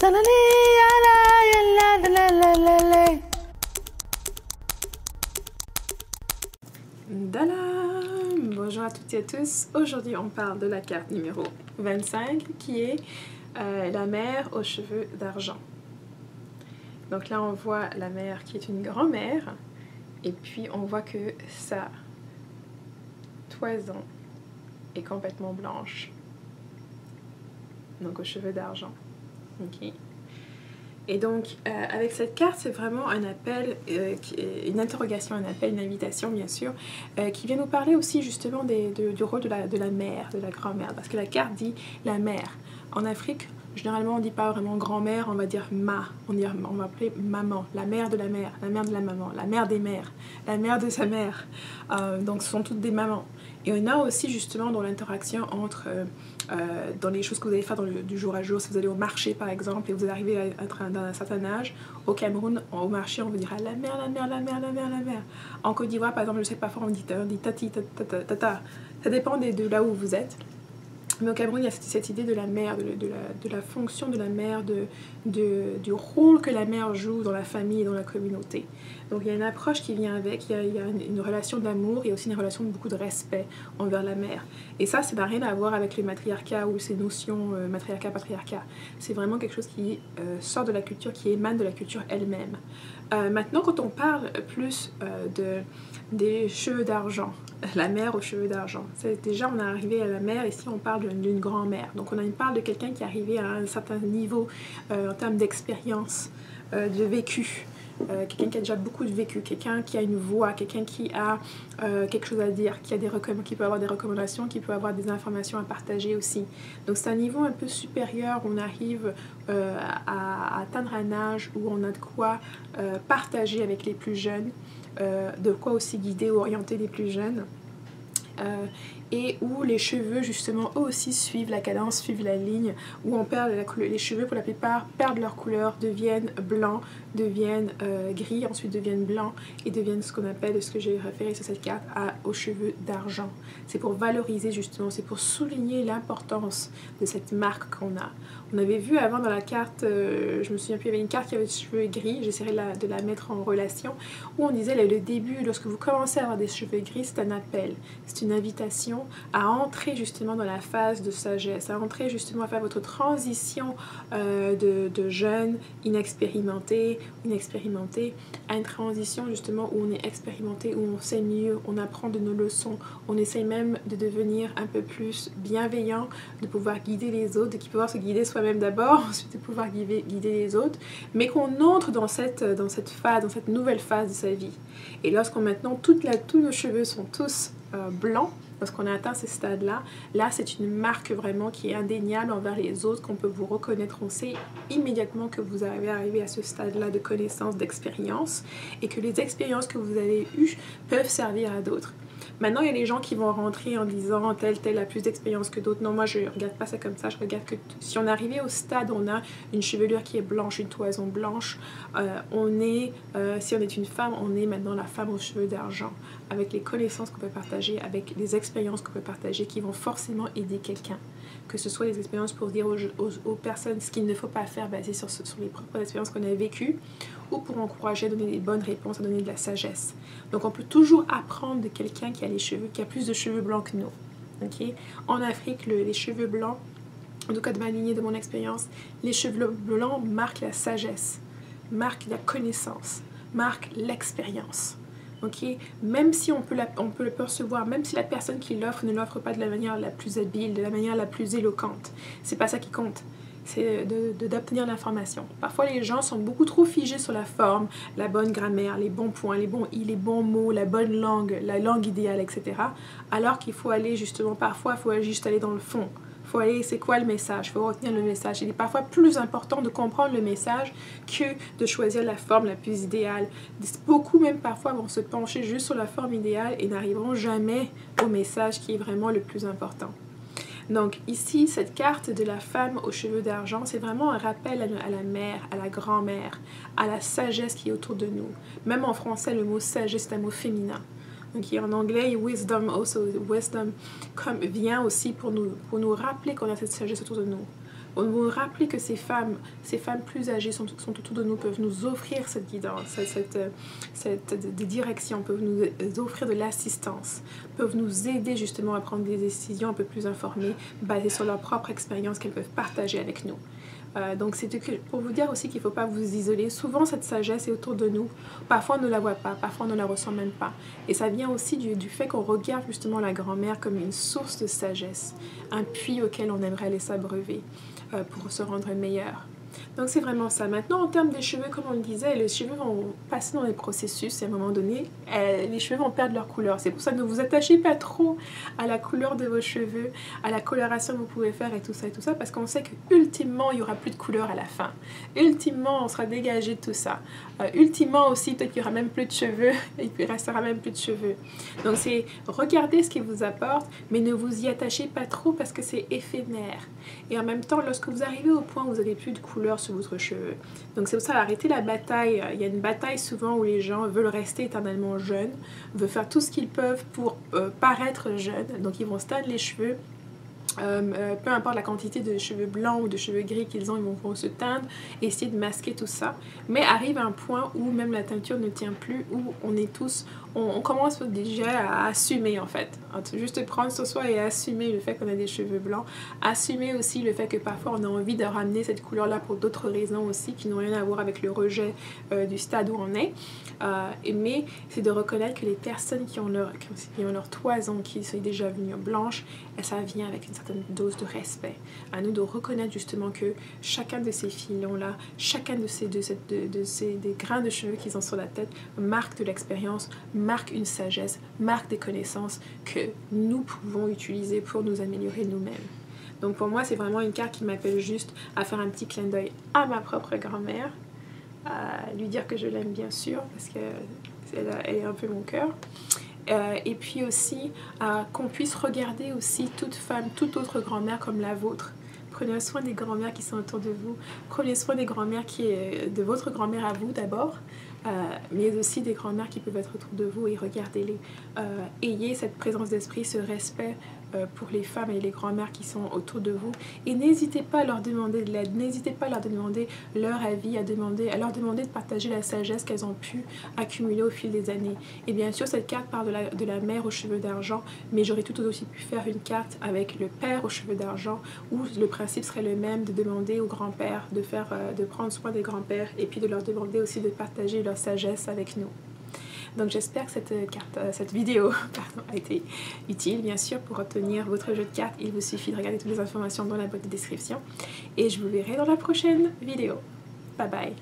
Bonjour à toutes et à tous. Aujourd'hui, on parle de la carte numéro 25 qui est la mère aux cheveux d'argent. Donc là, on voit la mère qui est une grand-mère et puis on voit que sa toison est complètement blanche. Donc aux cheveux d'argent. Ok. Et donc, avec cette carte, c'est vraiment un appel, une interrogation, un appel, une invitation, bien sûr, qui vient nous parler aussi justement du rôle de la mère, de la grand-mère. Parce que la carte dit la mère. En Afrique, généralement, on ne dit pas vraiment grand-mère, on va dire ma. On va appeler maman, la mère de la mère, la mère de la maman, la mère des mères, la mère de sa mère. Donc, ce sont toutes des mamans. Et on a aussi justement dans l'interaction entre, dans les choses que vous allez faire du jour à jour, si vous allez au marché par exemple et vous arrivez à être dans un certain âge, au Cameroun, au marché, on vous dira la mère, la mère, la mère, la mère, la mère. En Côte d'Ivoire par exemple, je sais pas, parfois on dit tati, tata. Ça dépend de là où vous êtes. Mais au Cameroun, il y a cette idée de la mère, de la fonction de la mère, du rôle que la mère joue dans la famille et dans la communauté. Donc il y a une approche qui vient avec, il y a une relation d'amour, il y a aussi une relation de beaucoup de respect envers la mère. Et ça n'a rien à voir avec le matriarcat ou ces notions matriarcat-patriarcat. C'est vraiment quelque chose qui sort de la culture, qui émane de la culture elle-même. Maintenant, quand on parle plus des cheveux d'argent, la mère aux cheveux d'argent, déjà on est arrivé à la mère, ici on parle d'une grand-mère. Donc on parle de quelqu'un qui est arrivé à un certain niveau en termes d'expérience, de vécu. Quelqu'un qui a déjà beaucoup de vécu, quelqu'un qui a une voix, quelqu'un qui a quelque chose à dire, qui peut avoir des recommandations, qui peut avoir des informations à partager aussi. Donc c'est un niveau un peu supérieur, on arrive à atteindre un âge où on a de quoi partager avec les plus jeunes, de quoi aussi guider ou orienter les plus jeunes. Et où les cheveux justement eux aussi suivent la cadence, suivent la ligne, où on perd les cheveux pour la plupart perdent leur couleur, deviennent blancs, deviennent gris, ensuite deviennent blancs et deviennent ce qu'on appelle, ce que j'ai référé sur cette carte, aux cheveux d'argent. C'est pour valoriser justement, c'est pour souligner l'importance de cette marque qu'on a. On avait vu avant dans la carte, je me souviens plus, il y avait une carte qui avait des cheveux gris, j'essaierai de la mettre en relation, où on disait le début, lorsque vous commencez à avoir des cheveux gris, c'est un appel, c'est une invitation à entrer justement dans la phase de sagesse, à entrer justement à faire votre transition de jeune, inexpérimenté, à une transition justement où on est expérimenté, où on sait mieux, on apprend de nos leçons, on essaye même de devenir un peu plus bienveillant, de pouvoir guider les autres, de pouvoir se guider soi-même d'abord, ensuite de pouvoir guider les autres, mais qu'on entre dans cette phase, dans cette nouvelle phase de sa vie. Et lorsqu'on maintenant, tous nos cheveux sont tous blancs, lorsqu'on a atteint ce stade-là, là c'est une marque vraiment qui est indéniable envers les autres, qu'on peut vous reconnaître. On sait immédiatement que vous avez arrivé à ce stade-là de connaissance, d'expérience, et que les expériences que vous avez eues peuvent servir à d'autres. Maintenant, il y a les gens qui vont rentrer en disant tel a plus d'expérience que d'autres. Non, moi je regarde pas ça comme ça, je regarde que si on est arrivé au stade où on a une chevelure qui est blanche, une toison blanche, si on est une femme, on est maintenant la femme aux cheveux d'argent, avec les connaissances qu'on peut partager, avec les expériences qu'on peut partager qui vont forcément aider quelqu'un. Que ce soit des expériences pour dire aux personnes ce qu'il ne faut pas faire basé sur les propres expériences qu'on a vécues, ou pour encourager à donner des bonnes réponses, à donner de la sagesse. Donc on peut toujours apprendre de quelqu'un qui a plus de cheveux blancs que nous. Okay? En Afrique, les cheveux blancs, en tout cas de ma lignée, de mon expérience, les cheveux blancs marquent la sagesse, marquent la connaissance, marquent l'expérience. Okay? Même si on peut le percevoir, même si la personne qui l'offre ne l'offre pas de la manière la plus habile, de la manière la plus éloquente, c'est pas ça qui compte. C'est d'obtenir l'information. Parfois, les gens sont beaucoup trop figés sur la forme, la bonne grammaire, les bons points, les bons mots, la bonne langue, la langue idéale, etc. Alors qu'il faut aller justement, parfois, il faut juste aller dans le fond. Il faut aller, c'est quoi le message? Il faut retenir le message. Il est parfois plus important de comprendre le message que de choisir la forme la plus idéale. Beaucoup même parfois vont se pencher juste sur la forme idéale et n'arriveront jamais au message qui est vraiment le plus important. Donc ici, cette carte de la femme aux cheveux d'argent, c'est vraiment un rappel à la mère, à la grand-mère, à la sagesse qui est autour de nous. Même en français, le mot sagesse est un mot féminin. Donc en anglais, wisdom vient aussi pour nous rappeler qu'on a cette sagesse autour de nous. On nous rappeler que ces femmes plus âgées sont autour de nous, peuvent nous offrir cette guidance, cette direction, peuvent nous offrir de l'assistance, peuvent nous aider justement à prendre des décisions un peu plus informées, basées sur leur propre expérience qu'elles peuvent partager avec nous. Donc c'est pour vous dire aussi qu'il ne faut pas vous isoler. Souvent cette sagesse est autour de nous. Parfois on ne la voit pas, parfois on ne la ressent même pas. Et ça vient aussi du fait qu'on regarde justement la grand-mère comme une source de sagesse, un puits auquel on aimerait aller s'abreuver pour se rendre meilleur. Donc c'est vraiment ça. Maintenant en termes des cheveux, comme on le disait, les cheveux vont passer dans des processus et à un moment donné, les cheveux vont perdre leur couleur. C'est pour ça que ne vous attachez pas trop à la couleur de vos cheveux, à la coloration que vous pouvez faire et tout ça, parce qu'on sait que ultimement il n'y aura plus de couleur à la fin. Ultimement on sera dégagé de tout ça. Ultimement aussi peut-être qu'il n'y aura même plus de cheveux et puis il restera même plus de cheveux. Donc c'est regarder ce qu'il vous apporte, mais ne vous y attachez pas trop parce que c'est éphémère. Et en même temps, lorsque vous arrivez au point où vous n'avez plus de couleur sur votre cheveux, donc c'est pour ça, arrêtez la bataille. Il y a une bataille souvent où les gens veulent rester éternellement jeunes, veulent faire tout ce qu'ils peuvent pour paraître jeunes, donc ils vont se teindre les cheveux. Peu importe la quantité de cheveux blancs ou de cheveux gris qu'ils ont, ils vont se teindre et essayer de masquer tout ça. Mais arrive un point où même la teinture ne tient plus, où on est tous, on commence déjà à assumer en fait. Juste prendre sur soi et assumer le fait qu'on a des cheveux blancs. Assumer aussi le fait que parfois on a envie de ramener cette couleur-là pour d'autres raisons aussi qui n'ont rien à voir avec le rejet du stade où on est. Mais c'est de reconnaître que les personnes qui ont leur toison, qui sont déjà venues blanches, ça vient avec une certaine dose de respect. À nous de reconnaître justement que chacun de ces filons-là, chacun des grains de cheveux qu'ils ont sur la tête marque de l'expérience, marque une sagesse, marque des connaissances que nous pouvons utiliser pour nous améliorer nous-mêmes. Donc pour moi, c'est vraiment une carte qui m'appelle juste à faire un petit clin d'œil à ma propre grand-mère, à lui dire que je l'aime bien sûr, parce qu'elle est un peu mon cœur. Et puis aussi qu'on puisse regarder aussi toute femme, toute autre grand-mère comme la vôtre. Prenez soin des grand-mères qui sont autour de vous. Prenez soin des grand-mères de votre grand-mère à vous d'abord, mais aussi des grand-mères qui peuvent être autour de vous et regardez-les. Ayez cette présence d'esprit, ce respect pour les femmes et les grand-mères qui sont autour de vous. Et n'hésitez pas à leur demander de l'aide, n'hésitez pas à leur demander leur avis, à leur demander de partager la sagesse qu'elles ont pu accumuler au fil des années. Et bien sûr, cette carte parle de la mère aux cheveux d'argent, mais j'aurais tout aussi pu faire une carte avec le père aux cheveux d'argent, où le principe serait le même, de demander aux grands-pères de prendre soin des grands-pères et puis de leur demander aussi de partager leur sagesse avec nous. Donc j'espère que cette vidéo a été utile, bien sûr, pour obtenir votre jeu de cartes. Il vous suffit de regarder toutes les informations dans la boîte de description. Et je vous verrai dans la prochaine vidéo. Bye bye.